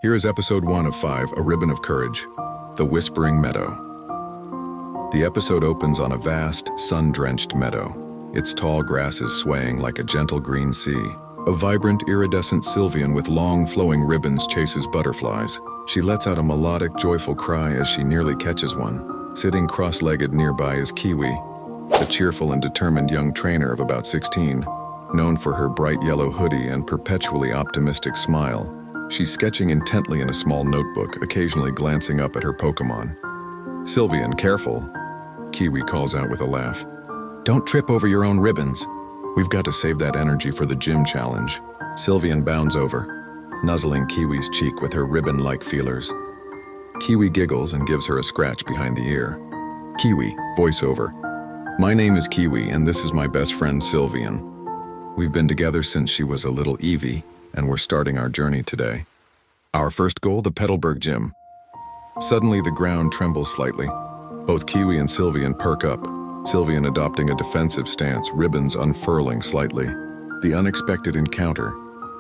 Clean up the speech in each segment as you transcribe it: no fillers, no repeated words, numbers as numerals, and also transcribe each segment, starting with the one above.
Here is episode 1 of 5, A Ribbon of Courage, The Whispering Meadow. The episode opens on a vast, sun-drenched meadow, its tall grasses swaying like a gentle green sea. A vibrant, iridescent Sylveon with long, flowing ribbons chases butterflies. She lets out a melodic, joyful cry as she nearly catches one. Sitting cross-legged nearby is Kiwi, a cheerful and determined young trainer of about 16, known for her bright yellow hoodie and perpetually optimistic smile. She's sketching intently in a small notebook, occasionally glancing up at her Pokemon. "Sylveon, careful," Kiwi calls out with a laugh. "Don't trip over your own ribbons. We've got to save that energy for the gym challenge." Sylveon bounds over, nuzzling Kiwi's cheek with her ribbon-like feelers. Kiwi giggles and gives her a scratch behind the ear. Kiwi, voiceover. "My name is Kiwi, and this is my best friend Sylveon. We've been together since she was a little Eevee, and we're starting our journey today. Our first goal, the Petalburg Gym." Suddenly, the ground trembles slightly. Both Kiwi and Sylveon perk up, Sylveon adopting a defensive stance, ribbons unfurling slightly. The unexpected encounter.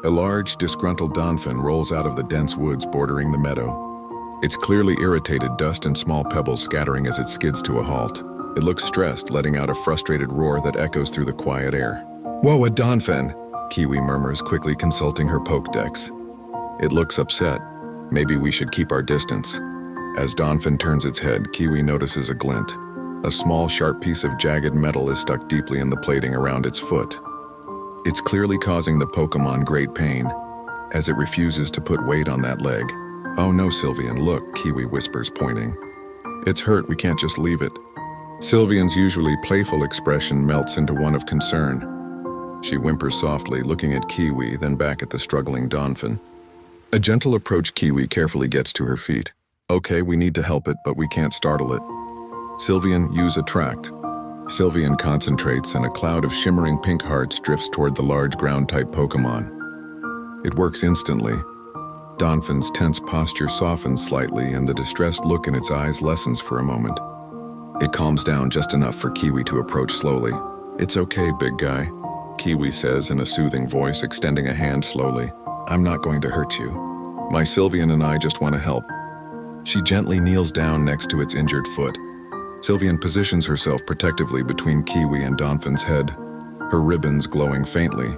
A large, disgruntled donoffin rolls out of the dense woods bordering the meadow. It's clearly irritated, dust and small pebbles scattering as it skids to a halt. It looks stressed, letting out a frustrated roar that echoes through the quiet air. "Whoa, a donoffin!" Kiwi murmurs, quickly consulting her Pokédex. It looks upset. "Maybe we should keep our distance." As donoffin turns its head, Kiwi notices a glint. A small, sharp piece of jagged metal is stuck deeply in the plating around its foot. It's clearly causing the Pokémon great pain, as it refuses to put weight on that leg. "Oh no, Sylveon, look," Kiwi whispers, pointing. "It's hurt, we can't just leave it." Sylveon's usually playful expression melts into one of concern. She whimpers softly, looking at Kiwi, then back at the struggling donoffin. A gentle approach, Kiwi carefully gets to her feet. "Okay, we need to help it, but we can't startle it." "Sylveon, use Attract." Sylveon concentrates, and a cloud of shimmering pink hearts drifts toward the large ground-type Pokemon. It works instantly. Donophin's tense posture softens slightly, and the distressed look in its eyes lessens for a moment. It calms down just enough for Kiwi to approach slowly. "It's okay, big guy," Kiwi says in a soothing voice, extending a hand slowly. "I'm not going to hurt you. My Sylveon and I just want to help." She gently kneels down next to its injured foot. Sylveon positions herself protectively between Kiwi and Donophin's head, her ribbons glowing faintly,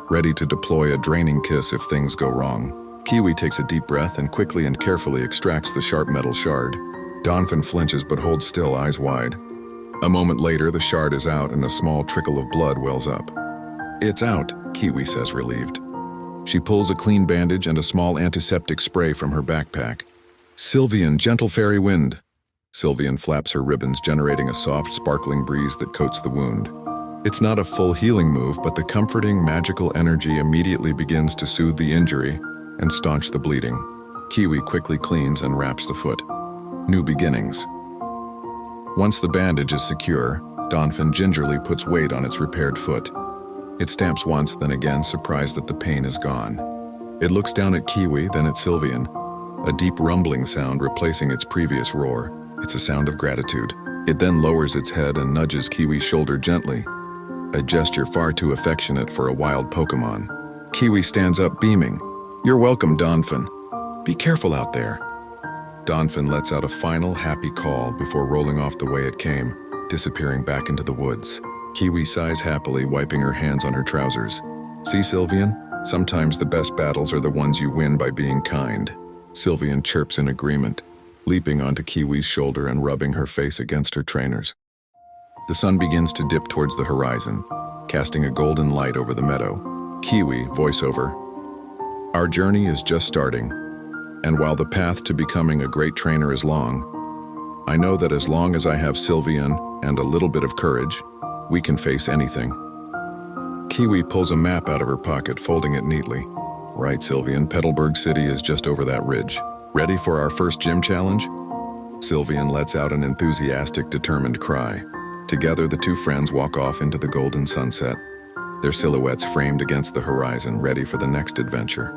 ready to deploy a draining kiss if things go wrong. Kiwi takes a deep breath and quickly and carefully extracts the sharp metal shard. Donoffin flinches but holds still, eyes wide. A moment later, the shard is out and a small trickle of blood wells up. "It's out," Kiwi says, relieved. She pulls a clean bandage and a small antiseptic spray from her backpack. "Sylveon, gentle fairy wind." Sylveon flaps her ribbons, generating a soft, sparkling breeze that coats the wound. It's not a full healing move, but the comforting, magical energy immediately begins to soothe the injury and staunch the bleeding. Kiwi quickly cleans and wraps the foot. New beginnings. Once the bandage is secure, Donoffin gingerly puts weight on its repaired foot. It stamps once, then again, surprised that the pain is gone. It looks down at Kiwi, then at Sylveon, a deep rumbling sound replacing its previous roar. It's a sound of gratitude. It then lowers its head and nudges Kiwi's shoulder gently, a gesture far too affectionate for a wild Pokemon. Kiwi stands up, beaming. "You're welcome, Donoffin. Be careful out there." Donoffin lets out a final, happy call before rolling off the way it came, disappearing back into the woods. Kiwi sighs happily, wiping her hands on her trousers. "See, Sylveon? Sometimes the best battles are the ones you win by being kind." Sylveon chirps in agreement, leaping onto Kiwi's shoulder and rubbing her face against her trainer's. The sun begins to dip towards the horizon, casting a golden light over the meadow. Kiwi, voiceover. "Our journey is just starting, and while the path to becoming a great trainer is long, I know that as long as I have Sylveon and a little bit of courage, we can face anything." Kiwi pulls a map out of her pocket, folding it neatly. "Right, Sylveon, Petalburg City is just over that ridge. Ready for our first gym challenge?" Sylveon lets out an enthusiastic, determined cry. Together, the two friends walk off into the golden sunset, their silhouettes framed against the horizon, ready for the next adventure.